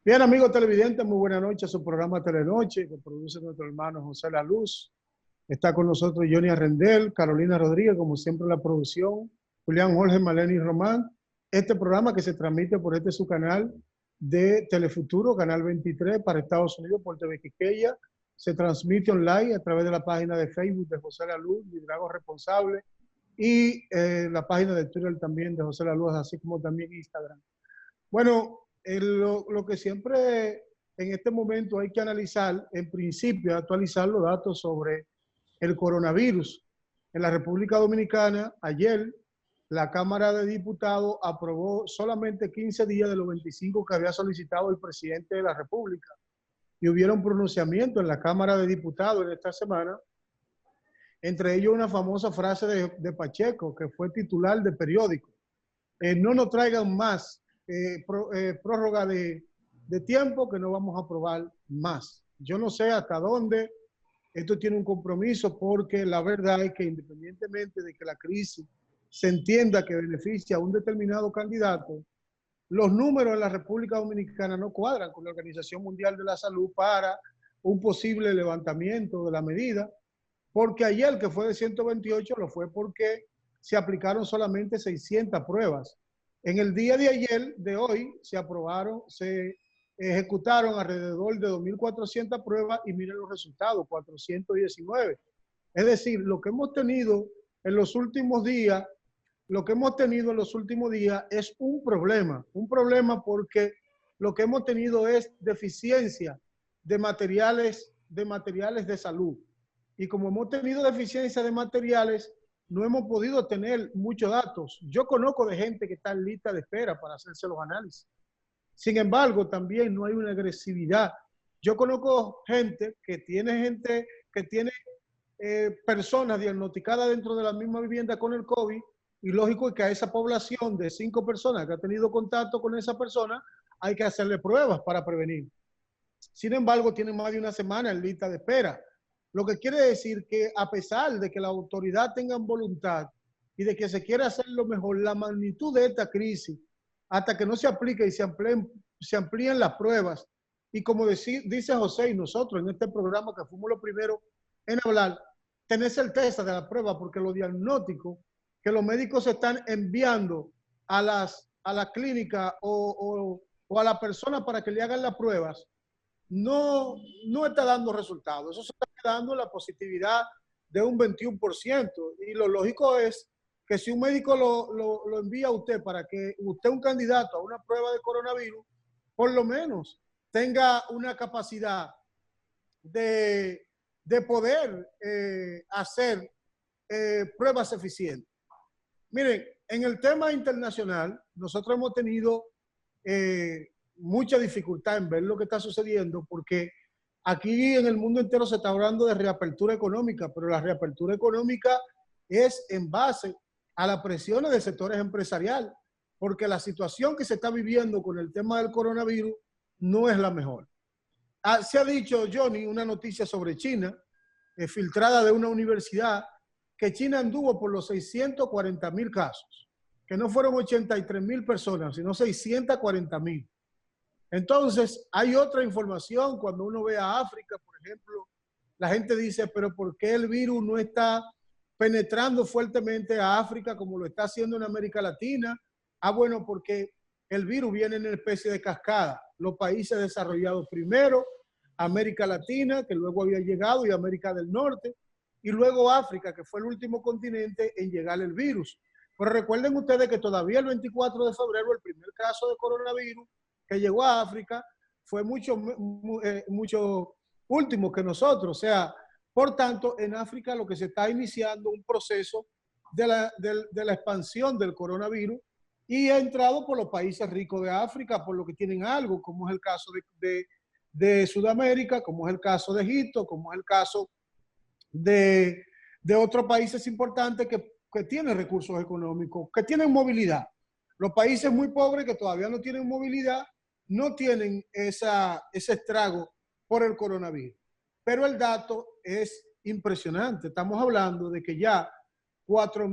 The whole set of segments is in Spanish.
Bien, amigos televidentes, muy buena noche. Su programa Telenoche, que produce nuestro hermano José La Luz. Está con nosotros Johnny Arrendel, Carolina Rodríguez, como siempre en la producción, Julián Jorge, Maleni Román. Este programa que se transmite por su canal de Telefuturo, Canal 23, para Estados Unidos, por TV Quiqueya. Se transmite online a través de la página de Facebook de José La Luz, Liderazgo Responsable, y la página de Twitter también de José La Luz, así como también Instagram. Bueno, lo que siempre en este momento hay que analizar, en principio, actualizar los datos sobre el coronavirus. En la República Dominicana, ayer, la Cámara de Diputados aprobó solamente 15 días de los 25 que había solicitado el presidente de la República. Y hubieron pronunciamientos en la Cámara de Diputados en esta semana, entre ellos una famosa frase de Pacheco, que fue titular de periódico. No nos traigan más prórroga de tiempo, que no vamos a aprobar más. Yo no sé hasta dónde esto tiene un compromiso, porque la verdad es que independientemente de que la crisis se entienda que beneficia a un determinado candidato, los números en la República Dominicana no cuadran con la Organización Mundial de la Salud para un posible levantamiento de la medida, porque ayer, que fue de 128, lo fue porque se aplicaron solamente 600 pruebas. En el día de ayer, de hoy, se ejecutaron alrededor de 2.400 pruebas y miren los resultados, 419. Es decir, lo que hemos tenido en los últimos días, es un problema porque lo que hemos tenido es deficiencia de materiales de salud. Y como hemos tenido deficiencia de materiales, no hemos podido tener muchos datos. Yo conozco de gente que está en lista de espera para hacerse los análisis. Sin embargo, también no hay una agresividad. Yo conozco gente que tiene personas diagnosticadas dentro de la misma vivienda con el COVID, y lógico es que a esa población de 5 personas que ha tenido contacto con esa persona hay que hacerle pruebas para prevenir. Sin embargo, tienen más de una semana en lista de espera. Lo que quiere decir que, a pesar de que la autoridad tenga voluntad y de que se quiera hacer lo mejor, la magnitud de esta crisis, hasta que no se aplique y se amplíen las pruebas, y como dice José y nosotros en este programa, que fuimos los primeros en hablar, tener certeza de la prueba, porque los diagnósticos que los médicos se están enviando a la clínica o a la persona para que le hagan las pruebas, no está dando resultados. Eso se está dando la positividad de un 21%. Y lo lógico es que si un médico lo envía a usted para que usted, un candidato a una prueba de coronavirus, por lo menos tenga una capacidad de poder hacer pruebas eficientes. Miren, en el tema internacional, nosotros hemos tenido mucha dificultad en ver lo que está sucediendo, porque aquí en el mundo entero se está hablando de reapertura económica, pero la reapertura económica es en base a las presiones de sectores empresariales, porque la situación que se está viviendo con el tema del coronavirus no es la mejor. Se ha dicho, Johnny, una noticia sobre China, filtrada de una universidad, que China anduvo por los 640,000 casos, que no fueron 83,000 personas, sino 640,000. Entonces, hay otra información. Cuando uno ve a África, por ejemplo, la gente dice, pero ¿por qué el virus no está penetrando fuertemente a África como lo está haciendo en América Latina? Bueno, porque el virus viene en una especie de cascada. Los países desarrollados primero, América Latina, que luego había llegado, y América del Norte, y luego África, que fue el último continente en llegar el virus. Pero recuerden ustedes que todavía el 24 de febrero, el primer caso de coronavirus que llegó a África fue mucho último que nosotros. O sea, por tanto, en África lo que se está iniciando un proceso de la expansión del coronavirus, y ha entrado por los países ricos de África, por lo que tienen algo, como es el caso de Sudamérica, como es el caso de Egipto, como es el caso de otros países importantes que tienen recursos económicos, que tienen movilidad. Los países muy pobres, que todavía no tienen movilidad, no tienen ese estrago por el coronavirus. Pero el dato es impresionante. Estamos hablando de que ya 4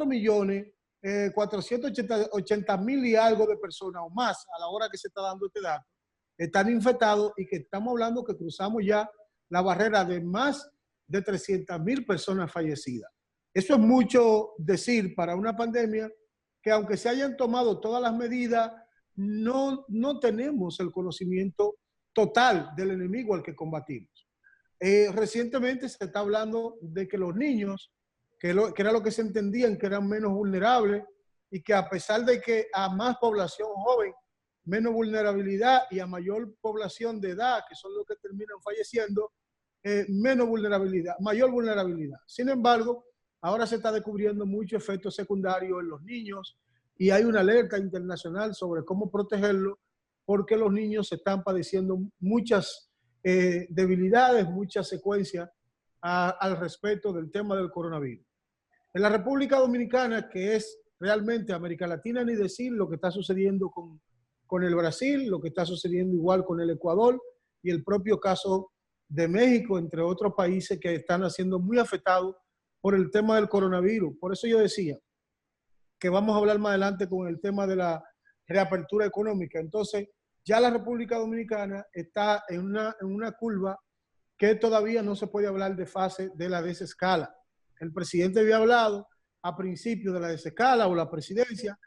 millones 480.000 y algo de personas o más a la hora que se está dando este dato, están infectados y que estamos hablando que cruzamos ya la barrera de más de 300.000 personas fallecidas. Eso es mucho decir para una pandemia que aunque se hayan tomado todas las medidas, no tenemos el conocimiento total del enemigo al que combatimos. Recientemente se está hablando de que los niños, que era lo que se entendían que eran menos vulnerables y que a pesar de que a más población joven, menos vulnerabilidad y a mayor población de edad, que son los que terminan falleciendo, menos vulnerabilidad, mayor vulnerabilidad. Sin embargo, ahora se está descubriendo muchos efectos secundarios en los niños y hay una alerta internacional sobre cómo protegerlos porque los niños están padeciendo muchas debilidades, muchas secuencias al respecto del tema del coronavirus. En la República Dominicana, que es realmente América Latina, ni decir lo que está sucediendo con el Brasil, lo que está sucediendo igual con el Ecuador y el propio caso de México, entre otros países que están siendo muy afectados por el tema del coronavirus. Por eso yo decía que vamos a hablar más adelante con el tema de la reapertura económica. Entonces, ya la República Dominicana está en una curva que todavía no se puede hablar de fase de la desescala. El presidente había hablado a principio de la desescala o la presidencia.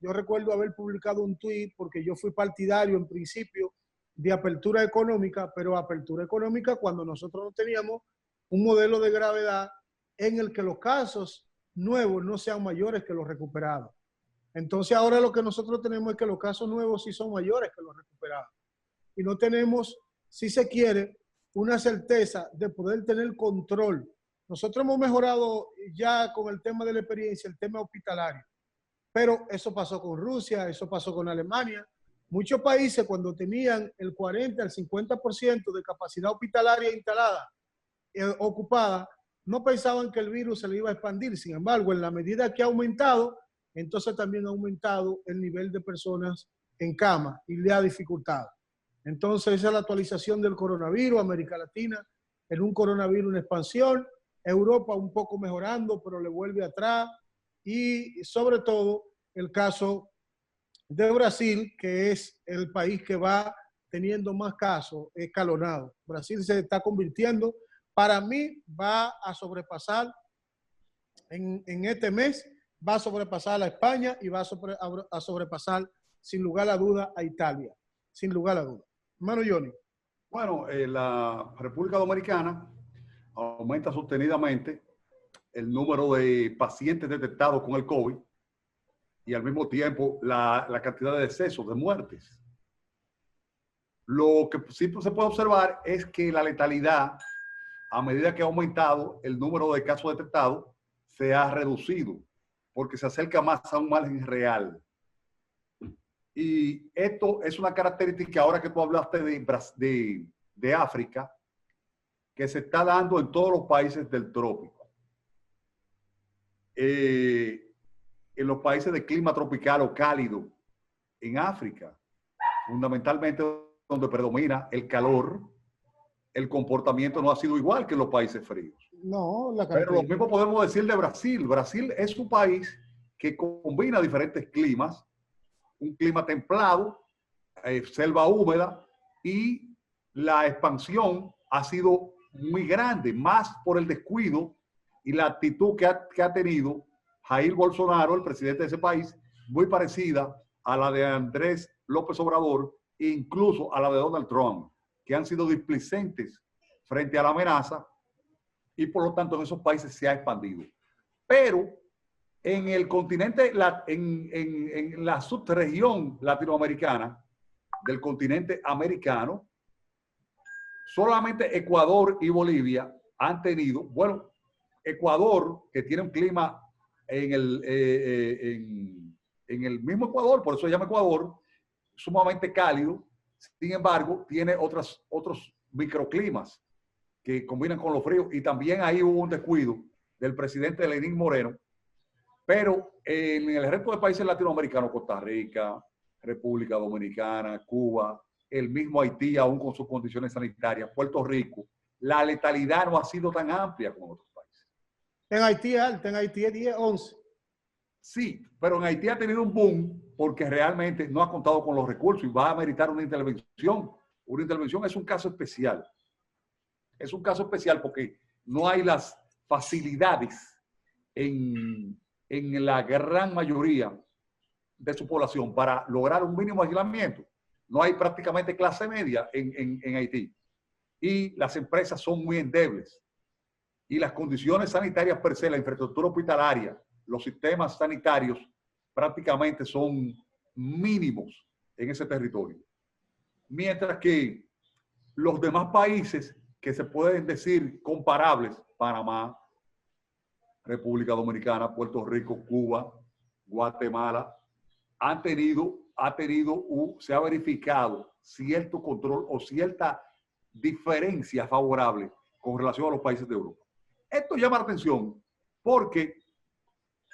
Yo recuerdo haber publicado un tuit porque yo fui partidario en principio de apertura económica, pero apertura económica cuando nosotros no teníamos un modelo de gravedad en el que los casos nuevos no sean mayores que los recuperados. Entonces ahora lo que nosotros tenemos es que los casos nuevos sí son mayores que los recuperados. Y no tenemos, si se quiere, una certeza de poder tener control. Nosotros hemos mejorado ya con el tema de la experiencia, el tema hospitalario. Pero eso pasó con Rusia, eso pasó con Alemania. Muchos países cuando tenían el 40 al 50% de capacidad hospitalaria instalada, ocupada, no pensaban que el virus se le iba a expandir. Sin embargo, en la medida que ha aumentado, entonces también ha aumentado el nivel de personas en cama y le ha dificultado. Entonces esa es la actualización del coronavirus, América Latina en un coronavirus en expansión, Europa un poco mejorando, pero le vuelve atrás, y sobre todo el caso de Brasil, que es el país que va teniendo más casos escalonados. Brasil se está convirtiendo, para mí va a sobrepasar en este mes, va a sobrepasar a España y va a sobrepasar sin lugar a duda a Italia, sin lugar a duda. Hermano Johnny. Bueno, la República Dominicana aumenta sostenidamente el número de pacientes detectados con el COVID y al mismo tiempo la cantidad de decesos, de muertes. Lo que sí se puede observar es que la letalidad, a medida que ha aumentado el número de casos detectados, se ha reducido porque se acerca más a un margen real. Y esto es una característica, ahora que tú hablaste de África, que se está dando en todos los países del trópico. En los países de clima tropical o cálido, en África, fundamentalmente donde predomina el calor, el comportamiento no ha sido igual que en los países fríos. No, pero lo mismo podemos decir de Brasil. Brasil es un país que combina diferentes climas, un clima templado, selva húmeda, y la expansión ha sido muy grande, más por el descuido y la actitud que ha tenido Jair Bolsonaro, el presidente de ese país, muy parecida a la de Andrés López Obrador e incluso a la de Donald Trump, que han sido displicentes frente a la amenaza, y por lo tanto en esos países se ha expandido. Pero en el continente, en la subregión latinoamericana del continente americano, solamente Ecuador y Bolivia han tenido, bueno, Ecuador, que tiene un clima en el mismo Ecuador, por eso se llama Ecuador, sumamente cálido, sin embargo, tiene otros microclimas que combinan con los fríos, y también ahí hubo un descuido del presidente Lenín Moreno. Pero en el resto de países latinoamericanos, Costa Rica, República Dominicana, Cuba, el mismo Haití, aún con sus condiciones sanitarias, Puerto Rico, la letalidad no ha sido tan amplia como en otros países. En Haití es alta, en Haití es 10, 11. Sí, pero en Haití ha tenido un boom porque realmente no ha contado con los recursos y va a meritar una intervención. Una intervención es un caso especial. Es un caso especial porque no hay las facilidades en la gran mayoría de su población para lograr un mínimo aislamiento. No hay prácticamente clase media en Haití. Y las empresas son muy endebles. Y las condiciones sanitarias per se, la infraestructura hospitalaria, los sistemas sanitarios prácticamente son mínimos en ese territorio. Mientras que los demás países que se pueden decir comparables, Panamá, República Dominicana, Puerto Rico, Cuba, Guatemala, se ha verificado cierto control o cierta diferencia favorable con relación a los países de Europa. Esto llama la atención porque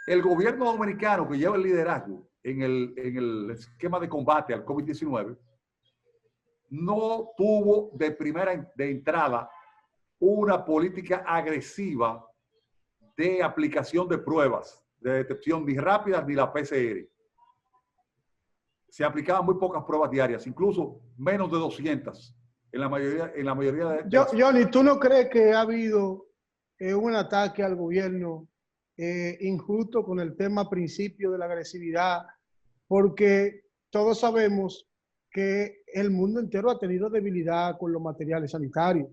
el gobierno dominicano que lleva el liderazgo en el esquema de combate al COVID-19 no tuvo de entrada una política agresiva de aplicación de pruebas de detección ni rápidas ni la PCR. Se aplicaban muy pocas pruebas diarias, incluso menos de 200 en la mayoría de Johnny, ¿tú no crees que ha habido un ataque al gobierno injusto con el tema principio de la agresividad? Porque todos sabemos que el mundo entero ha tenido debilidad con los materiales sanitarios,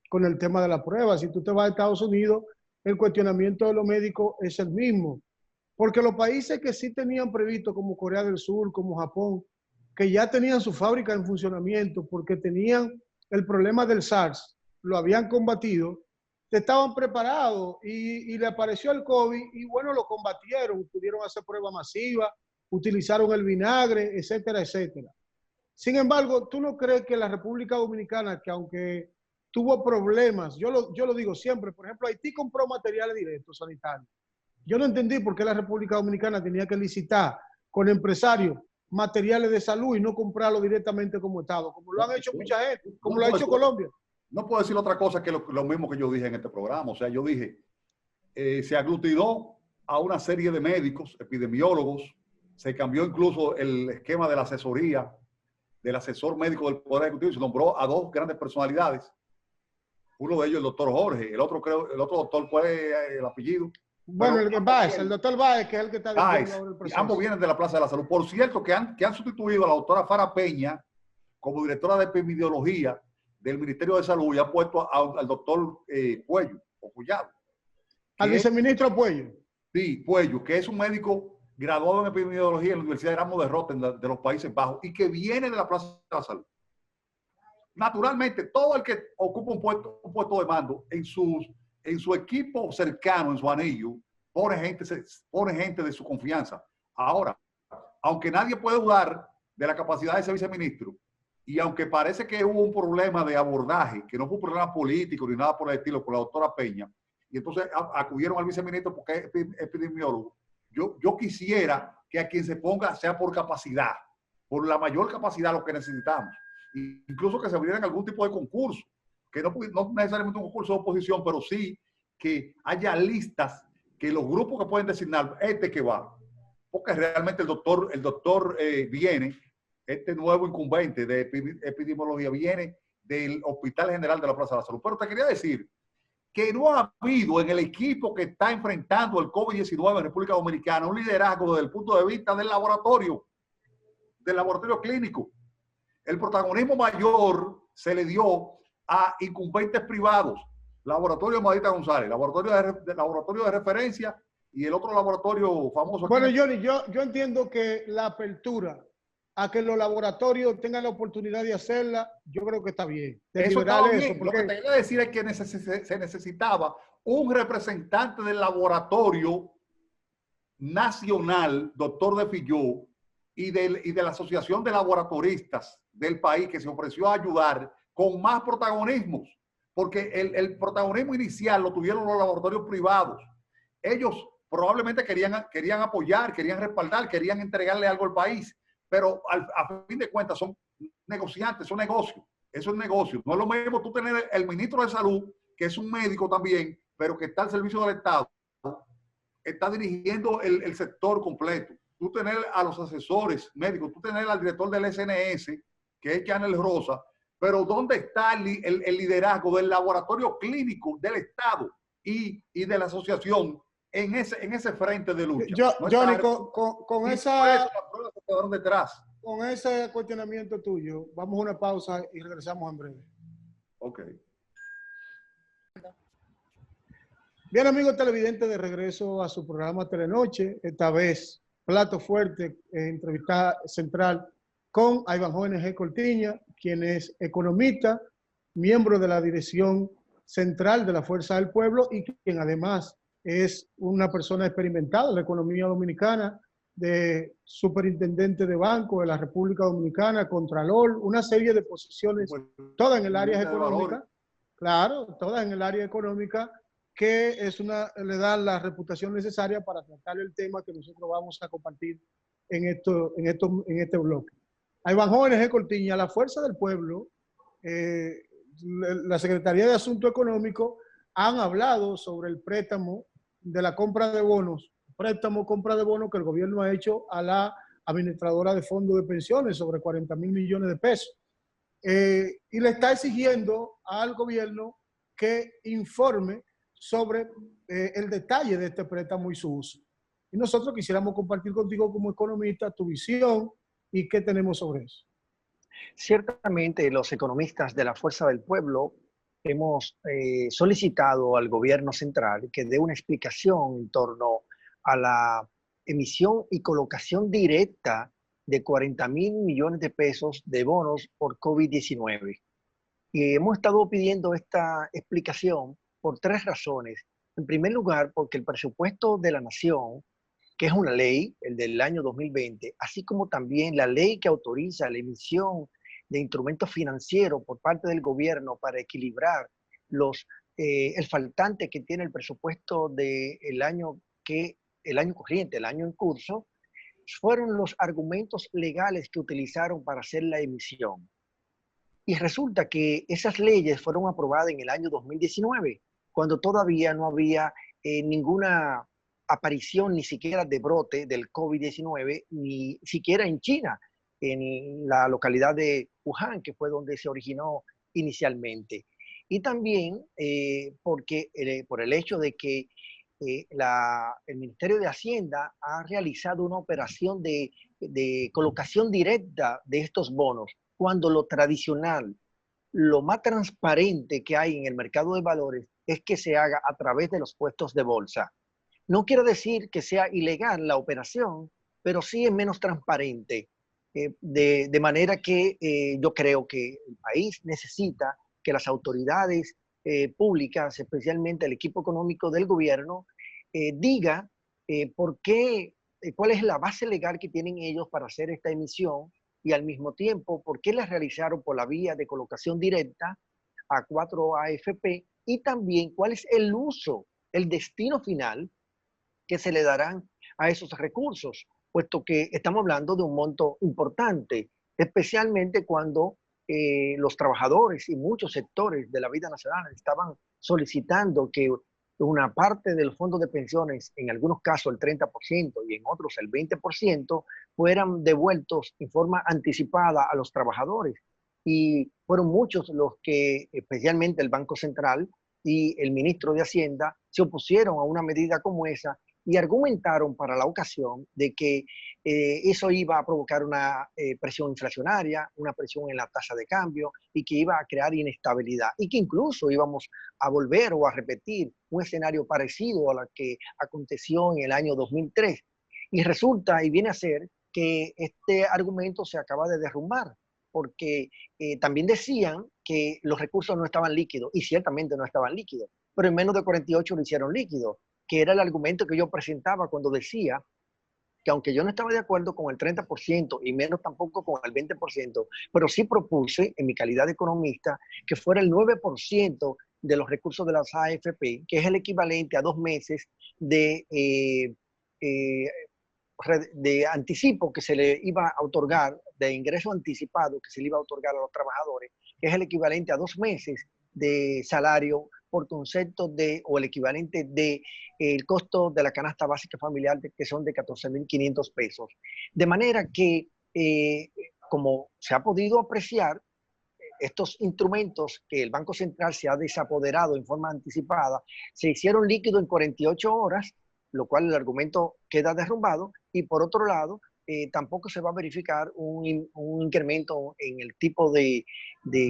con el tema de la prueba. Si tú te vas a Estados Unidos, el cuestionamiento de los médicos es el mismo. Porque los países que sí tenían previsto, como Corea del Sur, como Japón, que ya tenían su fábrica en funcionamiento porque tenían el problema del SARS, lo habían combatido, estaban preparados y le apareció el COVID y bueno, lo combatieron, pudieron hacer pruebas masivas, utilizaron el vinagre, etcétera, etcétera. Sin embargo, ¿tú no crees que la República Dominicana, que aunque tuvo problemas, yo lo digo siempre, por ejemplo, Haití compró materiales directos sanitarios. Yo no entendí por qué la República Dominicana tenía que licitar con empresarios materiales de salud y no comprarlo directamente como Estado, como lo han hecho mucha gente, como lo ha hecho Colombia. No puedo decir otra cosa que lo mismo que yo dije en este programa. O sea, yo dije, se aglutinó a una serie de médicos, epidemiólogos, se cambió incluso el esquema de la asesoría, del asesor médico del Poder Ejecutivo, se nombró a dos grandes personalidades. Uno de ellos el doctor Jorge, el otro doctor, ¿cuál es el apellido? Bueno, el doctor Báez, que es el que está dirigiendo ahora el proceso. Ambos vienen de la Plaza de la Salud. Por cierto, que han sustituido a la doctora Fara Peña como directora de epidemiología del Ministerio de Salud y han puesto al doctor Puello, o Collado. Al viceministro Puello. Sí, Puello, que es un médico graduado en epidemiología en la Universidad de Erasmus de Rotterdam de los Países Bajos y que viene de la Plaza de la Salud. Naturalmente, todo el que ocupa un puesto de mando en su equipo cercano, en su anillo, pone gente de su confianza. Ahora, aunque nadie puede dudar de la capacidad de ese viceministro, y aunque parece que hubo un problema de abordaje, que no fue un problema político ni nada por el estilo, con la doctora Peña, y entonces acudieron al viceministro porque es epidemiólogo, yo quisiera que a quien se ponga sea por capacidad, por la mayor capacidad lo que necesitamos. Incluso que se abrieran algún tipo de concurso, que no necesariamente un concurso de oposición, pero sí que haya listas que los grupos que pueden designar, que va, porque realmente el doctor viene, este nuevo incumbente de epidemiología viene del Hospital General de la Plaza de la Salud. Pero te quería decir que no ha habido en el equipo que está enfrentando el COVID-19 en República Dominicana un liderazgo desde el punto de vista del laboratorio clínico. El protagonismo mayor se le dio a incumbentes privados, Laboratorio Madita González, laboratorio de referencia y el otro laboratorio famoso. Bueno, Johnny, yo entiendo que la apertura a que los laboratorios tengan la oportunidad de hacerla, yo creo que está bien. Eso está bien. Lo que te quería decir es que se necesitaba un representante del laboratorio nacional, doctor de Filló, y de la Asociación de Laboratoristas del país que se ofreció a ayudar con más protagonismos, porque el protagonismo inicial lo tuvieron los laboratorios privados. Ellos probablemente querían apoyar, querían respaldar, querían entregarle algo al país, pero a fin de cuentas son negociantes, son negocios. Eso es negocio. No es lo mismo tú tener el ministro de Salud, que es un médico también, pero que está al servicio del Estado, está dirigiendo el sector completo. Tú tener a los asesores médicos, tú tener al director del SNS, que es Chanel Rosa, pero ¿dónde está el liderazgo del laboratorio clínico del Estado y de la asociación en ese frente de lucha? Johnny, con detrás. Con ese cuestionamiento tuyo, vamos a una pausa y regresamos en breve. Ok. Bien, amigos televidentes, de regreso a su programa Telenoche, esta vez plato fuerte, entrevista central con Ivanhoe G. Cortiña, quien es economista, miembro de la dirección central de la Fuerza del Pueblo y quien además es una persona experimentada en la economía dominicana, de superintendente de banco de la República Dominicana, contralor, una serie de posiciones, todas en el área económica, claro, todas en el área económica, que le da la reputación necesaria para tratar el tema que nosotros vamos a compartir en este bloque. A Ivanhoe G. Cortiña, la Fuerza del Pueblo, la Secretaría de Asuntos Económicos han hablado sobre el préstamo de la compra de bonos, compra de bonos que el gobierno ha hecho a la administradora de fondos de pensiones sobre 40,000 millones de pesos. Y le está exigiendo al gobierno que informe sobre el detalle de este préstamo y su uso. Y nosotros quisiéramos compartir contigo como economista tu visión y qué tenemos sobre eso. Ciertamente los economistas de la Fuerza del Pueblo hemos solicitado al gobierno central que dé una explicación en torno a la emisión y colocación directa de 40,000 millones de pesos de bonos por COVID-19. Y hemos estado pidiendo esta explicación por tres razones. En primer lugar, porque el presupuesto de la nación, que es una ley, el del año 2020, así como también la ley que autoriza la emisión de instrumentos financieros por parte del gobierno para equilibrar el faltante que tiene el presupuesto del año corriente, el año en curso, fueron los argumentos legales que utilizaron para hacer la emisión. Y resulta que esas leyes fueron aprobadas en el año 2019, cuando todavía no había ninguna aparición ni siquiera de brote del COVID-19, ni siquiera en China, en la localidad de Wuhan, que fue donde se originó inicialmente. Y también porque por el hecho de que el Ministerio de Hacienda ha realizado una operación de colocación directa de estos bonos, cuando lo tradicional, lo más transparente que hay en el mercado de valores es que se haga a través de los puestos de bolsa. No quiero decir que sea ilegal la operación, pero sí es menos transparente, de manera que yo creo que el país necesita que las autoridades públicas, especialmente el equipo económico del gobierno, diga por qué, cuál es la base legal que tienen ellos para hacer esta emisión y al mismo tiempo por qué la realizaron por la vía de colocación directa a 4 AFP y también cuál es el uso, el destino final que se le darán a esos recursos, puesto que estamos hablando de un monto importante, especialmente cuando los trabajadores y muchos sectores de la vida nacional estaban solicitando que una parte del fondo de pensiones, en algunos casos el 30% y en otros el 20%, fueran devueltos en forma anticipada a los trabajadores. Y fueron muchos los que, especialmente el Banco Central y el ministro de Hacienda, se opusieron a una medida como esa y argumentaron para la ocasión de que eso iba a provocar una presión inflacionaria, una presión en la tasa de cambio y que iba a crear inestabilidad y que incluso íbamos a volver o a repetir un escenario parecido a lo que aconteció en el año 2003. Y resulta y viene a ser que este argumento se acaba de derrumbar, porque también decían que los recursos no estaban líquidos y ciertamente no estaban líquidos, pero en menos de 48 lo hicieron líquido, que era el argumento que yo presentaba cuando decía que aunque yo no estaba de acuerdo con el 30% y menos tampoco con el 20%, pero sí propuse en mi calidad de economista que fuera el 9% de los recursos de las AFP, que es el equivalente a 2 meses de anticipo que se le iba a otorgar, de ingreso anticipado que se le iba a otorgar a los trabajadores, que es el equivalente a 2 meses de salario por concepto de, o el equivalente de el costo de la canasta básica familiar, que son de 14.500 pesos. De manera que, como se ha podido apreciar, estos instrumentos que el Banco Central se ha desapoderado en forma anticipada, se hicieron líquido en 48 horas, lo cual el argumento queda derrumbado, y por otro lado, tampoco se va a verificar un incremento en el tipo de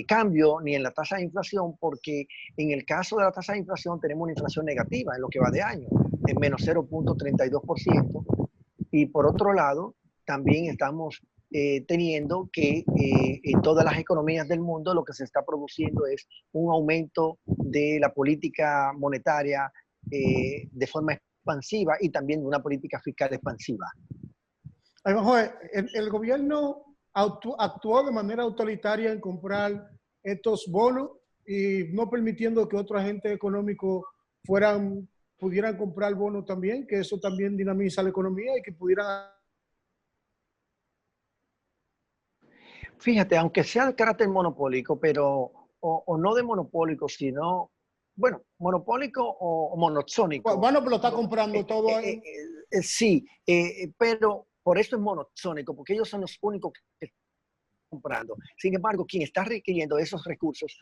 cambio ni en la tasa de inflación, porque en el caso de la tasa de inflación tenemos una inflación negativa en lo que va de año, en menos 0.32%, y por otro lado, también estamos teniendo que en todas las economías del mundo lo que se está produciendo es un aumento de la política monetaria de forma expansiva y también de una política fiscal expansiva. El gobierno actuó de manera autoritaria en comprar estos bonos y no permitiendo que otros agentes económicos pudieran comprar bonos también, que eso también dinamiza la economía y que pudieran... Fíjate, aunque sea de carácter monopólico, pero o no de monopólico, sino, bueno, monopólico o monozónico. Bueno, pero lo está comprando todo ahí. Sí, pero por eso es monozónico, porque ellos son los únicos que están comprando. Sin embargo, quien está requiriendo esos recursos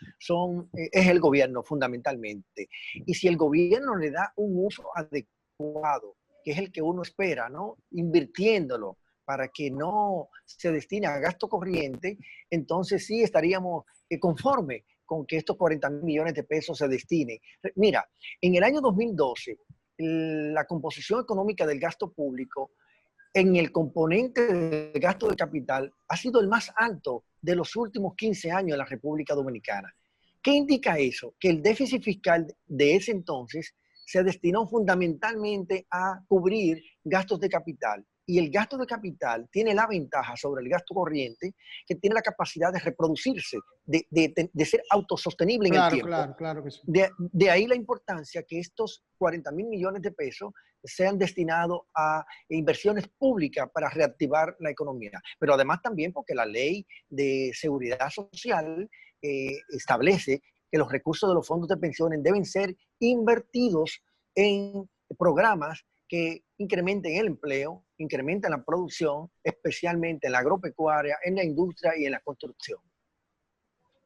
es el gobierno fundamentalmente. Y si el gobierno le da un uso adecuado, que es el que uno espera, ¿no? Invirtiéndolo para que no se destine a gasto corriente, entonces sí estaríamos conformes con que estos 40.000 millones de pesos se destinen. Mira, en el año 2012, la composición económica del gasto público en el componente del gasto de capital ha sido el más alto de los últimos 15 años en la República Dominicana. ¿Qué indica eso? Que el déficit fiscal de ese entonces se destinó fundamentalmente a cubrir gastos de capital. Y el gasto de capital tiene la ventaja sobre el gasto corriente, que tiene la capacidad de reproducirse, de ser autosostenible en el tiempo. Claro que sí. De ahí la importancia que estos 40.000 millones de pesos sean destinados a inversiones públicas para reactivar la economía. Pero además también porque la ley de seguridad social establece que los recursos de los fondos de pensiones deben ser invertidos en programas que incrementen el empleo, incrementen la producción, especialmente en la agropecuaria, en la industria y en la construcción.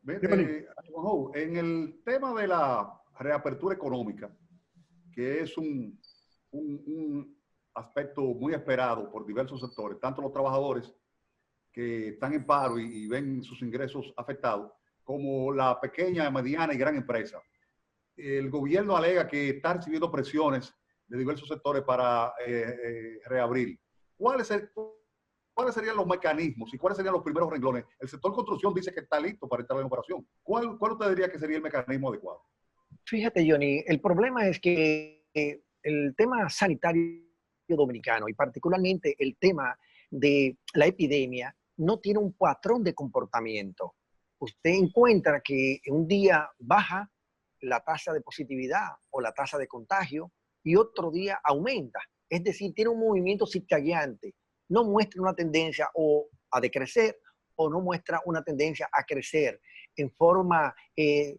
En el tema de la reapertura económica, que es un aspecto muy esperado por diversos sectores, tanto los trabajadores que están en paro y ven sus ingresos afectados, como la pequeña, mediana y gran empresa. El gobierno alega que está recibiendo presiones de diversos sectores para reabrir. ¿Cuáles serían los mecanismos y cuáles serían los primeros renglones? El sector construcción dice que está listo para entrar en operación. ¿Cuál usted diría que sería el mecanismo adecuado? Fíjate, Johnny, el problema es que el tema sanitario dominicano y particularmente el tema de la epidemia no tiene un patrón de comportamiento. Usted encuentra que un día baja la tasa de positividad o la tasa de contagio y otro día aumenta. Es decir, tiene un movimiento zigzagueante. No muestra una tendencia o a decrecer o no muestra una tendencia a crecer en forma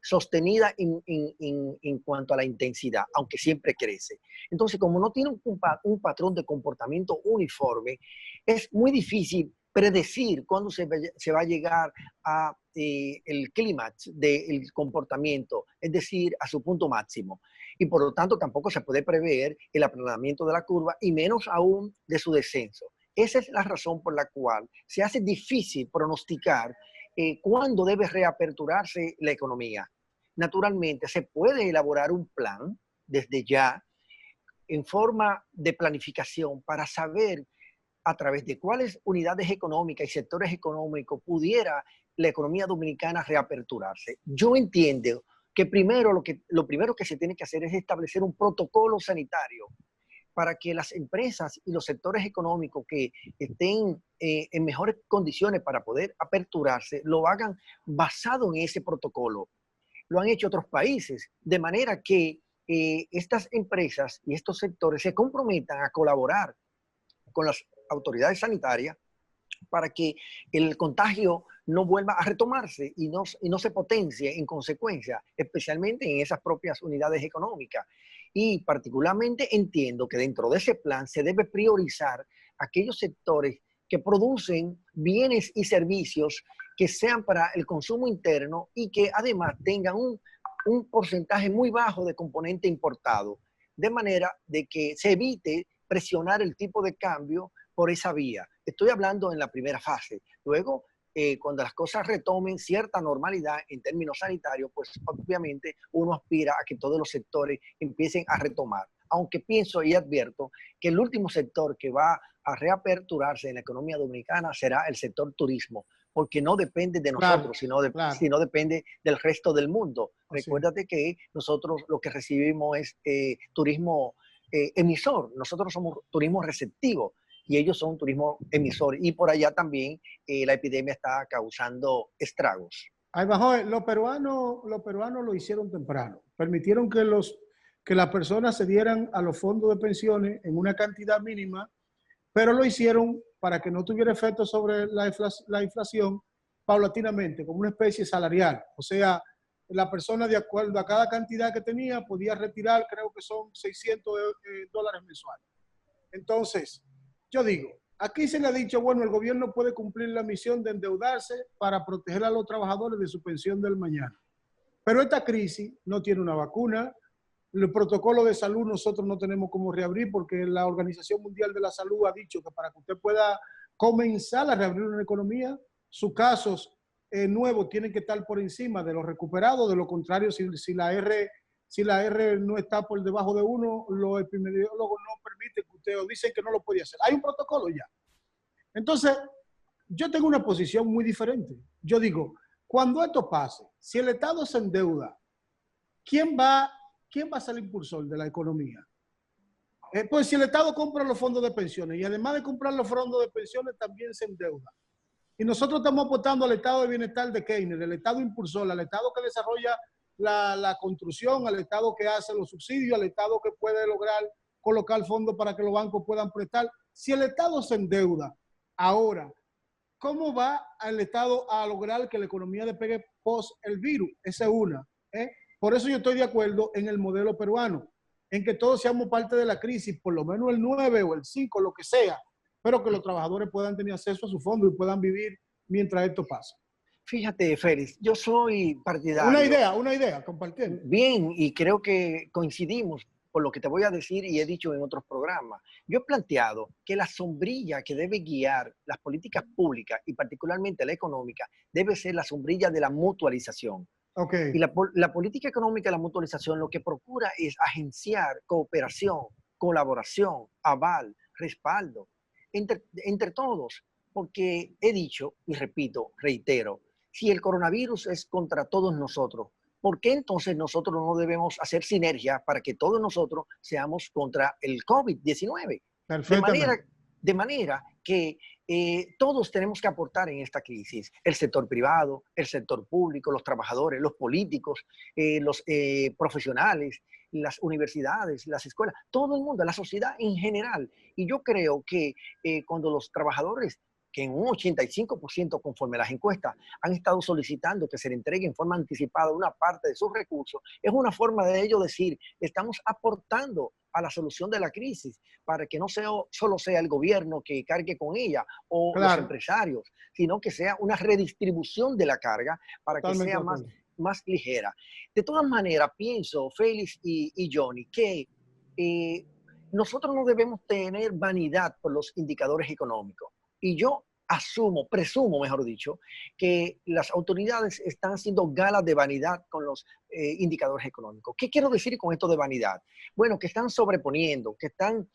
sostenida en cuanto a la intensidad, aunque siempre crece. Entonces, como no tiene un patrón de comportamiento uniforme, es muy difícil predecir cuándo se va a llegar a el clímax del comportamiento, es decir, a su punto máximo. Y por lo tanto tampoco se puede prever el aplanamiento de la curva y menos aún de su descenso. Esa es la razón por la cual se hace difícil pronosticar cuándo debe reaperturarse la economía. Naturalmente, se puede elaborar un plan desde ya en forma de planificación para saber a través de cuáles unidades económicas y sectores económicos pudiera la economía dominicana reaperturarse. Yo entiendo que lo primero que se tiene que hacer es establecer un protocolo sanitario para que las empresas y los sectores económicos que estén en mejores condiciones para poder aperturarse, lo hagan basado en ese protocolo. Lo han hecho otros países, de manera que estas empresas y estos sectores se comprometan a colaborar con las autoridades sanitarias para que el contagio no vuelva a retomarse y no se potencie en consecuencia, especialmente en esas propias unidades económicas. Y particularmente entiendo que dentro de ese plan se debe priorizar aquellos sectores que producen bienes y servicios que sean para el consumo interno y que además tengan un porcentaje muy bajo de componente importado, de manera de que se evite presionar el tipo de cambio por esa vía. Estoy hablando en la primera fase. Luego, cuando las cosas retomen cierta normalidad en términos sanitarios, pues obviamente uno aspira a que todos los sectores empiecen a retomar. Aunque pienso y advierto que el último sector que va a reaperturarse en la economía dominicana será el sector turismo, porque no depende de nosotros, sino depende del resto del mundo. Recuérdate que nosotros lo que recibimos es turismo emisor, nosotros somos turismo receptivo y ellos son turismo emisor, y por allá también la epidemia está causando estragos. Ahí bajó, los peruanos lo hicieron temprano, permitieron que las personas se dieran a los fondos de pensiones en una cantidad mínima, pero lo hicieron para que no tuviera efecto sobre la inflación paulatinamente, como una especie salarial. O sea, la persona, de acuerdo a cada cantidad que tenía, podía retirar, creo que son $600 mensuales. Entonces, yo digo, aquí se le ha dicho, bueno, el gobierno puede cumplir la misión de endeudarse para proteger a los trabajadores de su pensión del mañana. Pero esta crisis no tiene una vacuna. El protocolo de salud nosotros no tenemos cómo reabrir, porque la Organización Mundial de la Salud ha dicho que para que usted pueda comenzar a reabrir una economía, sus casos nuevos tienen que estar por encima de los recuperados. De lo contrario, si la R no está por debajo de 1, los epidemiólogos no permiten que usted, o dicen que no lo puede hacer. Hay un protocolo ya. Entonces, yo tengo una posición muy diferente. Yo digo, cuando esto pase, si el Estado se endeuda, ¿quién va a ser el impulsor de la economía? Pues si el Estado compra los fondos de pensiones y además de comprar los fondos de pensiones también se endeuda. Y nosotros estamos apostando al Estado de bienestar de Keynes, el Estado impulsor, al Estado que desarrolla la construcción, al Estado que hace los subsidios, al Estado que puede lograr colocar fondos para que los bancos puedan prestar. Si el Estado se endeuda ahora, ¿cómo va el Estado a lograr que la economía despegue post el virus? Esa es una. Por eso yo estoy de acuerdo en el modelo peruano, en que todos seamos parte de la crisis, por lo menos el 9 o el 5, lo que sea, pero que los trabajadores puedan tener acceso a su fondo y puedan vivir mientras esto pasa. Fíjate, Félix, yo soy partidario. Una idea, compartiendo. Bien, y creo que coincidimos por lo que te voy a decir y he dicho en otros programas. Yo he planteado que la sombrilla que debe guiar las políticas públicas y particularmente la económica debe ser la sombrilla de la mutualización. Okay. Y la política económica de la mutualización lo que procura es agenciar cooperación, colaboración, aval, respaldo entre todos, porque he dicho y repito, reitero, si el coronavirus es contra todos nosotros, ¿por qué entonces nosotros no debemos hacer sinergia para que todos nosotros seamos contra el COVID-19? De manera que todos tenemos que aportar en esta crisis. El sector privado, el sector público, los trabajadores, los políticos, los profesionales, las universidades, las escuelas, todo el mundo, la sociedad en general. Y yo creo que cuando los trabajadores, que en un 85% conforme a las encuestas han estado solicitando que se le entregue en forma anticipada una parte de sus recursos, es una forma de ello decir, estamos aportando a la solución de la crisis para que no solo sea el gobierno que cargue con ella o los empresarios, sino que sea una redistribución de la carga para que sea más ligera. De todas maneras, pienso, Félix y Johnny, que nosotros no debemos tener vanidad por los indicadores económicos. Y yo presumo, mejor dicho, que las autoridades están haciendo gala de vanidad con los indicadores económicos. ¿Qué quiero decir con esto de vanidad? Bueno, que están sobreponiendo, que están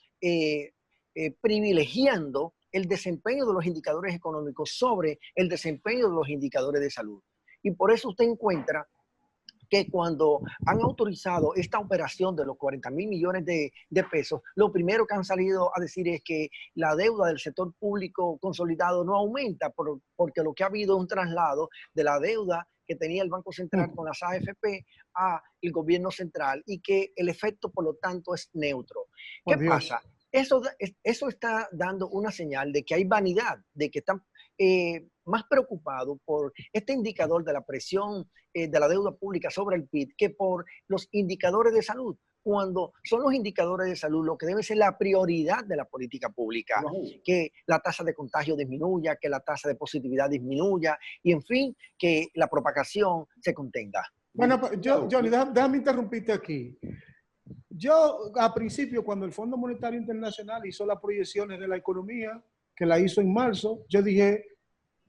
privilegiando el desempeño de los indicadores económicos sobre el desempeño de los indicadores de salud. Y por eso usted encuentra que cuando han autorizado esta operación de los 40.000 millones de pesos, lo primero que han salido a decir es que la deuda del sector público consolidado no aumenta porque lo que ha habido es un traslado de la deuda que tenía el Banco Central con las AFP a el gobierno central y que el efecto, por lo tanto, es neutro. ¿Qué pasa? Eso está dando una señal de que hay vanidad, de que están más preocupado por este indicador de la presión de la deuda pública sobre el PIB que por los indicadores de salud, cuando son los indicadores de salud lo que debe ser la prioridad de la política pública, que la tasa de contagio disminuya, que la tasa de positividad disminuya y, en fin, que la propagación se contenga. Bueno, Johnny, déjame interrumpirte aquí. Yo, a principio, cuando el Fondo Monetario Internacional hizo las proyecciones de la economía, que la hizo en marzo, yo dije,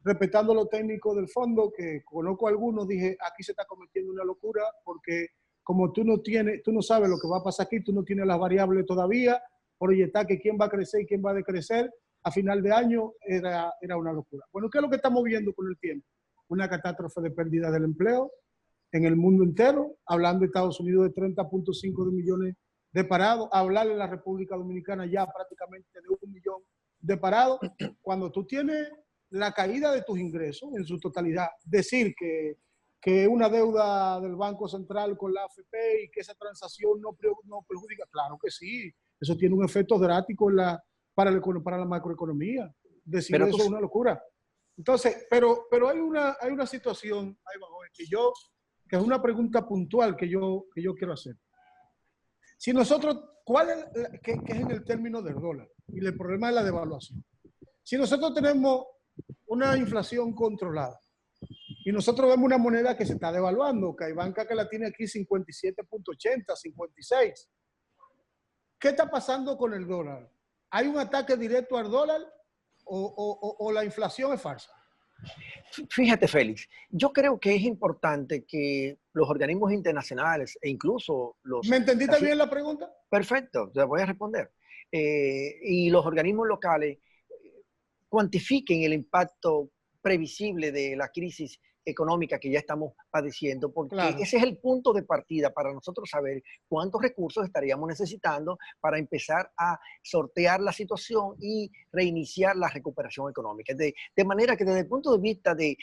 respetando lo técnico del fondo, que conozco a algunos, dije, aquí se está cometiendo una locura, porque como tú no sabes lo que va a pasar aquí, tú no tienes las variables todavía, proyectar que quién va a crecer y quién va a decrecer a final de año era una locura. Bueno, ¿qué es lo que estamos viendo con el tiempo? Una catástrofe de pérdida del empleo en el mundo entero, hablando de Estados Unidos de 30.5 de millones de parados, hablar en la República Dominicana ya prácticamente de 1 millón de parados. Cuando tú tienes la caída de tus ingresos en su totalidad, decir que una deuda del Banco Central con la AFP y que esa transacción no perjudica, claro que sí, eso tiene un efecto drástico para la macroeconomía. Decir eso es una locura. Entonces, pero hay una situación, que es una pregunta puntual que yo quiero hacer. Si nosotros, ¿qué es en el término del dólar? Y el problema de la devaluación. Si nosotros tenemos una inflación controlada y nosotros vemos una moneda que se está devaluando, que hay banca que la tiene aquí 57.80, 56. ¿Qué está pasando con el dólar? ¿Hay un ataque directo al dólar o la inflación es falsa? Fíjate, Félix, yo creo que es importante que los organismos internacionales e incluso los... ¿Me entendiste bien la pregunta? Perfecto, te voy a responder. Y los organismos locales cuantifiquen el impacto previsible de la crisis económica que ya estamos padeciendo, porque claro, ese es el punto de partida para nosotros saber cuántos recursos estaríamos necesitando para empezar a sortear la situación y reiniciar la recuperación económica. De manera que desde el punto de vista de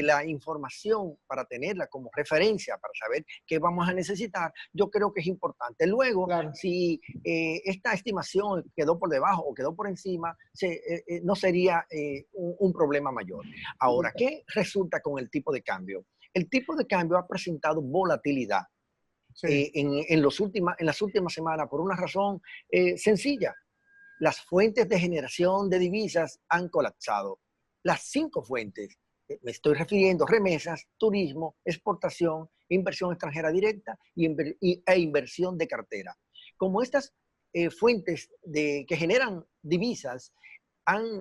la información, para tenerla como referencia, para saber qué vamos a necesitar, yo creo que es importante. Luego, claro, si esta estimación quedó por debajo o quedó por encima, no sería un problema mayor. Ahora, ¿qué resulta con el tipo de cambio? El tipo de cambio ha presentado volatilidad en las últimas semanas por una razón sencilla. Las fuentes de generación de divisas han colapsado. Las 5 fuentes, me estoy refiriendo remesas, turismo, exportación, inversión extranjera directa e inversión de cartera. Como estas fuentes que generan divisas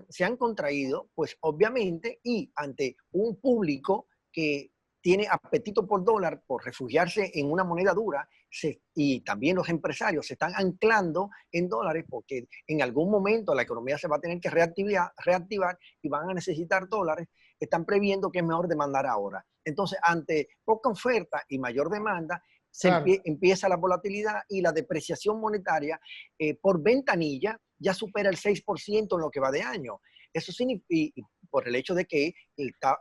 se han contraído, pues obviamente, y ante un público que tiene apetito por dólar, por refugiarse en una moneda dura, y también los empresarios se están anclando en dólares porque en algún momento la economía se va a tener que reactivar y van a necesitar dólares, están previendo que es mejor demandar ahora. Entonces, ante poca oferta y mayor demanda, empieza la volatilidad y la depreciación monetaria por ventanilla ya supera el 6% en lo que va de año. Eso significa, por el hecho de que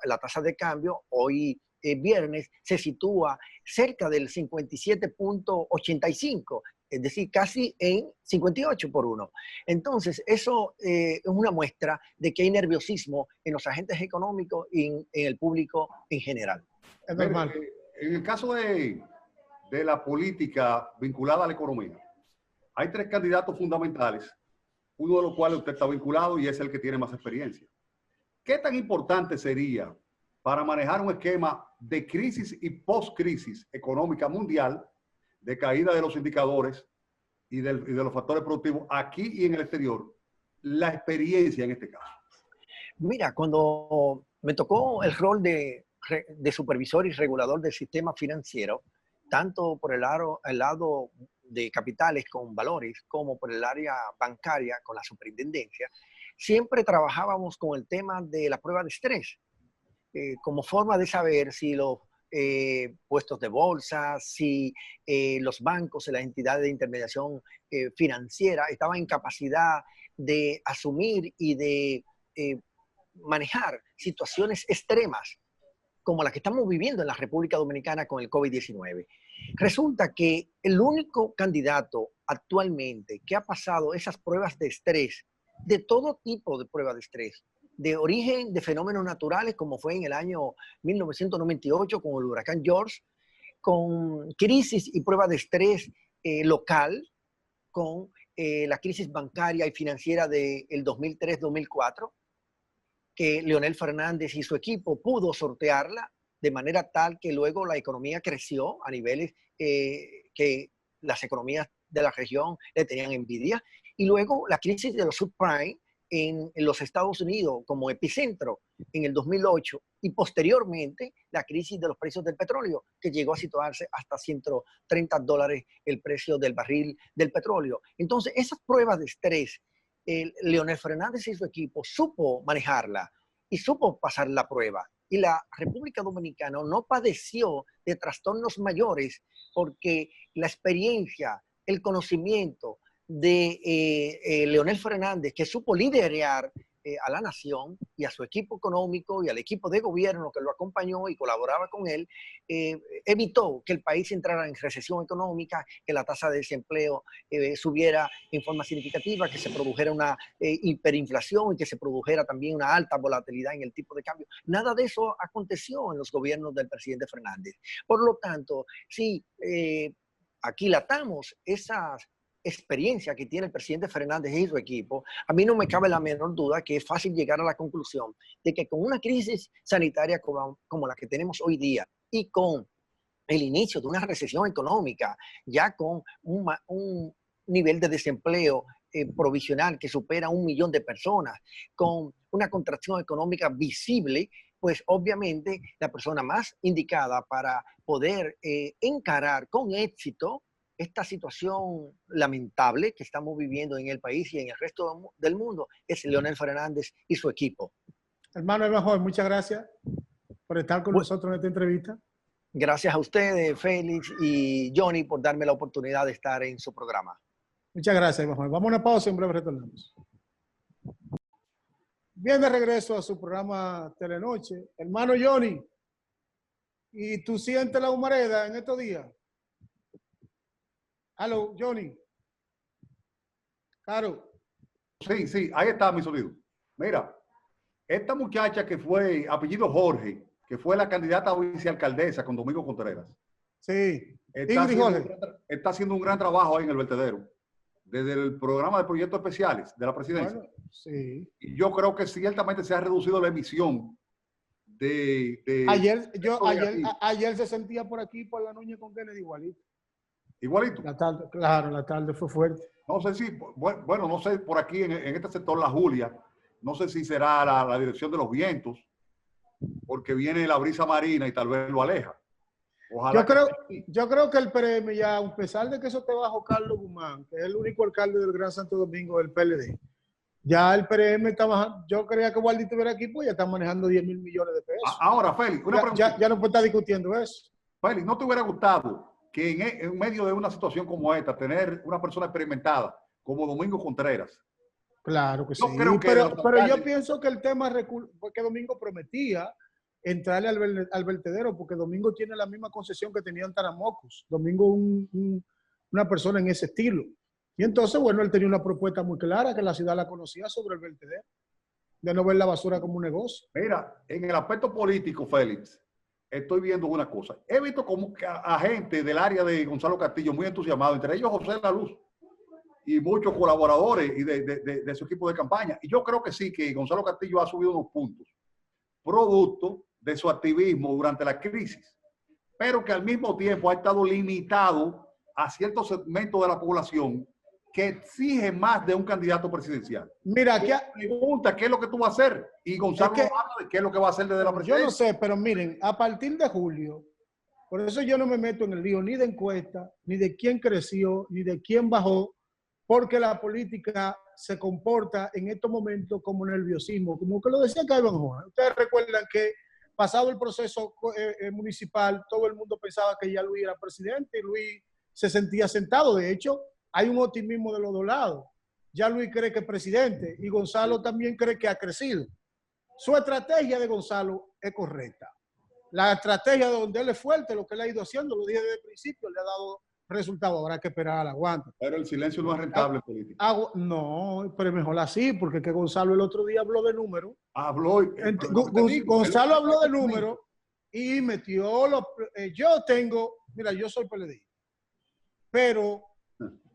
la tasa de cambio hoy viernes se sitúa cerca del 57.85, es decir, casi en 58 por 1. Entonces, eso es una muestra de que hay nerviosismo en los agentes económicos y en el público en general. Es normal. En el caso de la política vinculada a la economía, hay 3 candidatos fundamentales, uno de los cuales usted está vinculado y es el que tiene más experiencia. ¿Qué tan importante sería para manejar un esquema de crisis y post-crisis económica mundial, de caída de los indicadores y de los factores productivos aquí y en el exterior, la experiencia en este caso? Mira, cuando me tocó el rol de supervisor y regulador del sistema financiero, tanto por el lado de capitales con valores como por el área bancaria con la superintendencia, siempre trabajábamos con el tema de la prueba de estrés, como forma de saber si los puestos de bolsa, si los bancos y las entidades de intermediación financiera estaban en capacidad de asumir y de manejar situaciones extremas como la que estamos viviendo en la República Dominicana con el COVID-19. Resulta que el único candidato actualmente que ha pasado esas pruebas de estrés, de todo tipo de pruebas de estrés, de origen de fenómenos naturales, como fue en el año 1998 con el huracán George, con crisis y prueba de estrés local, con la crisis bancaria y financiera del 2003-2004, que Leonel Fernández y su equipo pudo sortearla de manera tal que luego la economía creció a niveles que las economías de la región le tenían envidia. Y luego la crisis de los subprime en los Estados Unidos como epicentro en el 2008 y posteriormente la crisis de los precios del petróleo, que llegó a situarse hasta $130 el precio del barril del petróleo. Entonces, esas pruebas de estrés, Leonel Fernández y su equipo supo manejarla y supo pasar la prueba. Y la República Dominicana no padeció de trastornos mayores porque la experiencia, el conocimiento de Leonel Fernández, que supo liderar a la nación y a su equipo económico y al equipo de gobierno que lo acompañó y colaboraba con él, evitó que el país entrara en recesión económica, que la tasa de desempleo subiera en forma significativa, que se produjera una hiperinflación y que se produjera también una alta volatilidad en el tipo de cambio. Nada de eso aconteció en los gobiernos del presidente Fernández. Por lo tanto, si aquilatamos esas experiencia que tiene el presidente Fernández y su equipo, a mí no me cabe la menor duda que es fácil llegar a la conclusión de que con una crisis sanitaria como la que tenemos hoy día y con el inicio de una recesión económica, ya con un nivel de desempleo provisional que supera 1 millón de personas, con una contracción económica visible, pues obviamente la persona más indicada para poder encarar con éxito esta situación lamentable que estamos viviendo en el país y en el resto del mundo es Leonel Fernández y su equipo. Hermano Emanuel, muchas gracias por estar con nosotros en esta entrevista. Gracias a ustedes, Félix y Johnny, por darme la oportunidad de estar en su programa. Muchas gracias, Emanuel. Vamos a una pausa y en breve retornamos. Bien, de regreso a su programa Telenoche. Hermano Johnny, ¿y tú sientes la humareda en estos días? Aló, Johnny. Claro. Sí, ahí está mi sonido. Mira, esta muchacha que fue, apellido Jorge, que fue la candidata a vicealcaldesa con Domingo Contreras. Sí. Está haciendo un gran trabajo ahí en el vertedero, desde el programa de proyectos especiales de la presidencia. Bueno, sí. Y yo creo que ciertamente se ha reducido la emisión de ayer se sentía por aquí, por la Núñez con Kennedy igualito. Igualito. La tarde, claro, la tarde fue fuerte. No sé si, bueno, no sé, por aquí en este sector, la Julia, no sé si será la dirección de los vientos, porque viene la brisa marina y tal vez lo aleja. Ojalá yo creo que el PRM ya, a pesar de que eso te bajó Carlos Guzmán, que es el único alcalde del Gran Santo Domingo del PLD, ya el PRM está bajando. Yo creía que Waldi estuviera aquí, pues ya está manejando 10,000 millones de pesos. Ahora, Félix, una pregunta. Ya no puede estar discutiendo eso. Félix, ¿no te hubiera gustado que en medio de una situación como esta, tener una persona experimentada como Domingo Contreras? Claro que sí. Pero yo pienso que el tema, porque Domingo prometía entrarle al vertedero, porque Domingo tiene la misma concesión que tenía en Taramocos. Domingo una persona en ese estilo. Y entonces, bueno, él tenía una propuesta muy clara que la ciudad la conocía sobre el vertedero, de no ver la basura como un negocio. Mira, en el aspecto político, Félix, estoy viendo una cosa. He visto como a gente del área de Gonzalo Castillo muy entusiasmado, entre ellos José La Luz y muchos colaboradores y de su equipo de campaña. Y yo creo que sí, que Gonzalo Castillo ha subido unos puntos, producto de su activismo durante la crisis, pero que al mismo tiempo ha estado limitado a ciertos segmentos de la población que exigen más de un candidato presidencial. Mira, aquí pregunta qué es lo que tú vas a hacer y Gonzalo habla de qué es lo que va a hacer desde la presidencia. Yo no sé, pero miren, a partir de julio, por eso yo no me meto en el lío ni de encuesta, ni de quién creció, ni de quién bajó, porque la política se comporta en estos momentos como nerviosismo, como que lo decía Iván Juan. Ustedes recuerdan que pasado el proceso municipal, todo el mundo pensaba que ya Luis era presidente y Luis se sentía sentado. De hecho, hay un optimismo de los dos lados. Ya Luis cree que es presidente y Gonzalo también cree que ha crecido. Su estrategia de Gonzalo es correcta. La estrategia de donde él es fuerte, lo que él ha ido haciendo, lo dije desde el principio, le ha dado resultado habrá que esperar al aguante. Pero el silencio no es rentable en política. No, pero mejor así, porque que Gonzalo el otro día habló de números. Habló, Gonzalo habló de números y metió los... yo tengo, mira, yo soy PLD, pero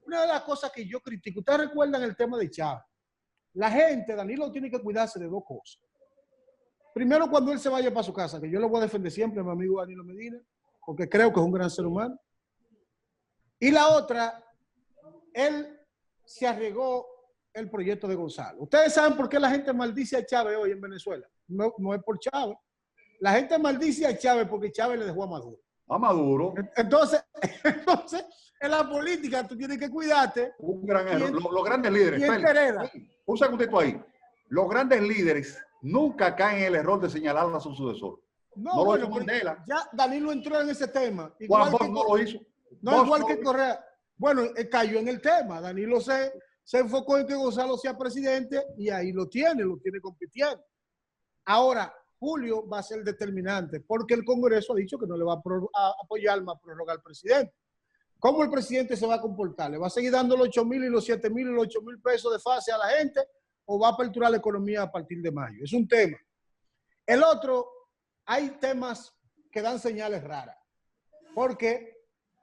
una de las cosas que yo critico, ustedes recuerdan el tema de Chávez. La gente, Danilo tiene que cuidarse de dos cosas. Primero, cuando él se vaya para su casa, que yo lo voy a defender siempre, mi amigo Danilo Medina, porque creo que es un gran ser humano. Y la otra, él se arriesgó el proyecto de Gonzalo. Ustedes saben por qué la gente maldice a Chávez hoy en Venezuela. No es por Chávez. La gente maldice a Chávez porque Chávez le dejó a Maduro. A Maduro. Entonces, en la política tú tienes que cuidarte. Un gran error. Los grandes líderes. Un segundito ahí. Los grandes líderes nunca caen en el error de señalar a su sucesor. No lo hizo Mandela. Ya Danilo entró en ese tema. Juan Bosch no lo hizo. No, igual que Correa. Bueno, cayó en el tema. Danilo se enfocó en que Gonzalo sea presidente y ahí lo tiene compitiendo. Ahora, Julio va a ser determinante porque el Congreso ha dicho que no le va a apoyar más prórroga al presidente. ¿Cómo el presidente se va a comportar? ¿Le va a seguir dando los 8,000 y los 7,000 y los 8,000 pesos de fase a la gente o va a aperturar la economía a partir de mayo? Es un tema. El otro, hay temas que dan señales raras porque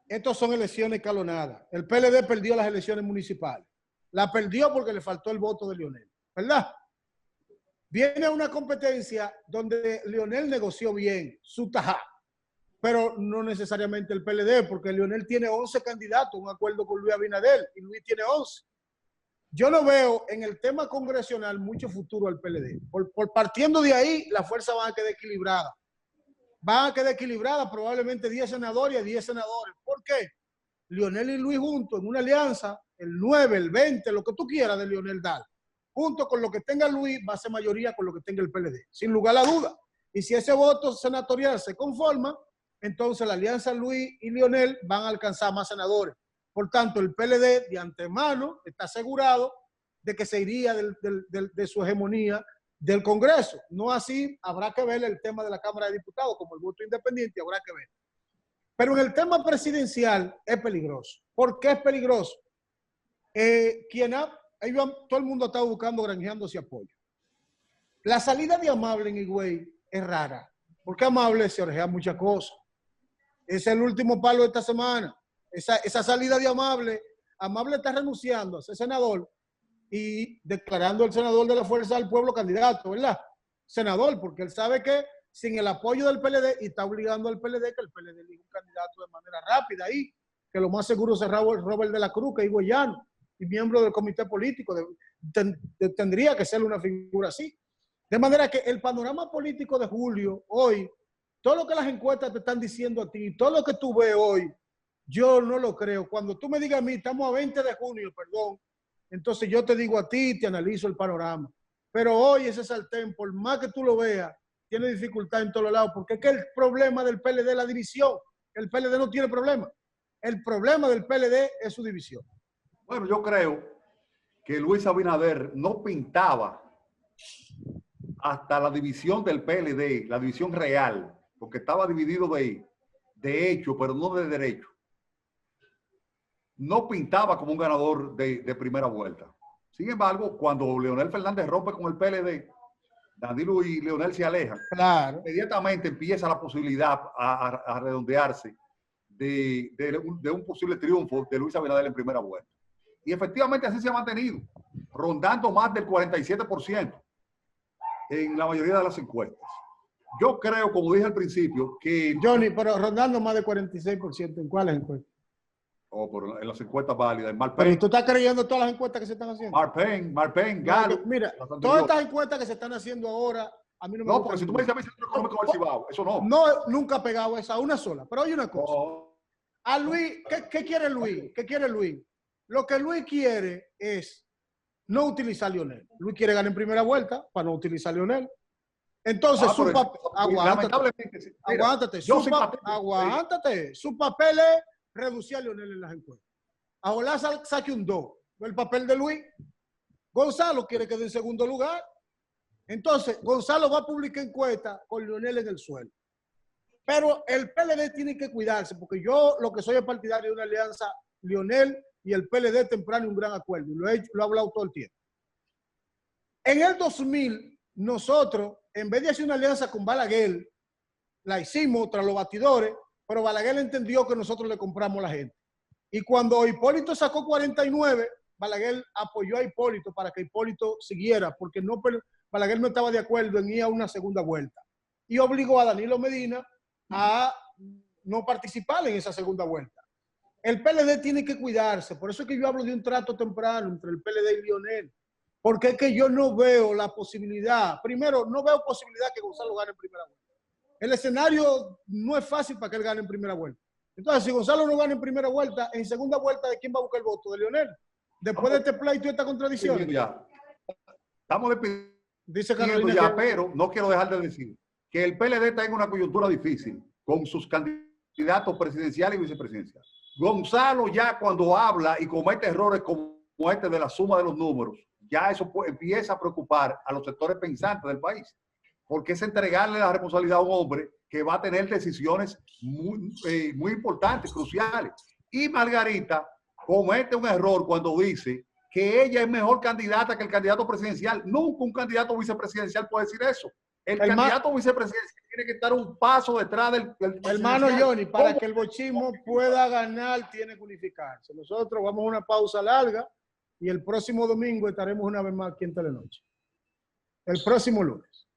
estos son elecciones escalonadas. El PLD perdió las elecciones municipales. La perdió porque le faltó el voto de Leonel, ¿verdad? Viene una competencia donde Leonel negoció bien su tajá, pero no necesariamente el PLD, porque Leonel tiene 11 candidatos, un acuerdo con Luis Abinader, y Luis tiene 11. Yo no veo en el tema congresional mucho futuro al PLD. Partiendo de ahí, las fuerzas van a quedar equilibradas. Van a quedar equilibradas probablemente 10 senadores y 10 senadores. ¿Por qué? Leonel y Luis juntos en una alianza, el 9, el 20, lo que tú quieras de Leonel Dal, junto con lo que tenga Luis, va a ser mayoría con lo que tenga el PLD, sin lugar a duda. Y si ese voto senatorial se conforma, entonces la alianza Luis y Leonel van a alcanzar más senadores. Por tanto, el PLD de antemano está asegurado de que se iría de su hegemonía del Congreso. No así, habrá que ver el tema de la Cámara de Diputados, como el voto independiente, habrá que ver. Pero en el tema presidencial es peligroso. ¿Por qué es peligroso? Todo el mundo está buscando, granjeándose apoyo. La salida de Amable en Higüey es rara, porque Amable se orejea muchas cosas. Es el último palo de esta semana. Esa salida de Amable está renunciando a ser senador y declarando el senador de la Fuerza del Pueblo candidato, ¿verdad? Senador, porque él sabe que sin el apoyo del PLD, y está obligando al PLD que el PLD elija un candidato de manera rápida ahí, que lo más seguro será Robert de la Cruz, que es higüeyano y miembro del comité político, tendría que ser una figura así. De manera que el panorama político de Julio, hoy, todo lo que las encuestas te están diciendo a ti, todo lo que tú ves hoy, yo no lo creo. Cuando tú me digas a mí, estamos a 20 de junio, perdón, entonces yo te digo a ti, te analizo el panorama. Pero hoy ese sartén, por más que tú lo veas, tiene dificultad en todos lados, porque es que el problema del PLD es la división. El PLD no tiene problema. El problema del PLD es su división. Bueno, yo creo que Luis Abinader no pintaba hasta la división del PLD, la división real, porque estaba dividido de hecho, pero no de derecho. No pintaba como un ganador de primera vuelta. Sin embargo, cuando Leonel Fernández rompe con el PLD, Danilo y Leonel se alejan. Claro. Inmediatamente empieza la posibilidad a redondearse de un posible triunfo de Luis Abinader en primera vuelta. Y efectivamente así se ha mantenido, rondando más del 47% en la mayoría de las encuestas. Yo creo, como dije al principio, que... Johnny, pero rondando más del 46%, ¿en cuáles encuestas? Pero en las encuestas válidas, en Marpen. Pero tú estás creyendo todas las encuestas que se están haciendo. Marpen, Galo. Mira, todas estas encuestas que se están haciendo ahora, a mí no me gusta. No, porque si tú me dices a mí centro económico del Cibao, eso no. No, nunca ha pegado esa, una sola. Pero hay una cosa. No. A Luis, ¿qué quiere Luis? ¿Qué quiere Luis? Lo que Luis quiere es no utilizar a Leonel. Luis quiere ganar en primera vuelta para no utilizar a Leonel. Entonces, aguántate. Su papel es reducir a Leonel en las encuestas. Ahora saque un 2. El papel de Luis. Gonzalo quiere quedar en segundo lugar. Entonces, Gonzalo va a publicar encuestas con Leonel en el suelo. Pero el PLD tiene que cuidarse, porque yo lo que soy es partidario de una alianza Lionel y el PLD temprano, un gran acuerdo. Lo he hablado todo el tiempo. En el 2000, nosotros, en vez de hacer una alianza con Balaguer, la hicimos tras los batidores, pero Balaguer entendió que nosotros le compramos a la gente. Y cuando Hipólito sacó 49, Balaguer apoyó a Hipólito para que Hipólito siguiera, porque no, Balaguer no estaba de acuerdo en ir a una segunda vuelta. Y obligó a Danilo Medina a no participar en esa segunda vuelta. El PLD tiene que cuidarse, por eso es que yo hablo de un trato temprano entre el PLD y Lionel, porque es que yo no veo la posibilidad, primero, no veo posibilidad que Gonzalo gane en primera vuelta. El escenario no es fácil para que él gane en primera vuelta. Entonces, si Gonzalo no gana en primera vuelta, en segunda vuelta, ¿de quién va a buscar el voto? ¿De Lionel? Después de este pleito y esta contradicción. Estamos Dice Carolina ya, pero no quiero dejar de decir que el PLD está en una coyuntura difícil con sus candidatos presidenciales y vicepresidenciales. Gonzalo ya cuando habla y comete errores como este de la suma de los números, ya eso empieza a preocupar a los sectores pensantes del país, porque es entregarle la responsabilidad a un hombre que va a tener decisiones muy importantes, cruciales. Y Margarita comete un error cuando dice que ella es mejor candidata que el candidato presidencial. Nunca un candidato vicepresidencial puede decir eso. El candidato vicepresidencial tiene que estar un paso detrás del hermano Johnny, para que el bochismo pueda ganar, tiene que unificarse. Nosotros vamos a una pausa larga y el próximo domingo estaremos una vez más aquí en Telenoche. El próximo lunes.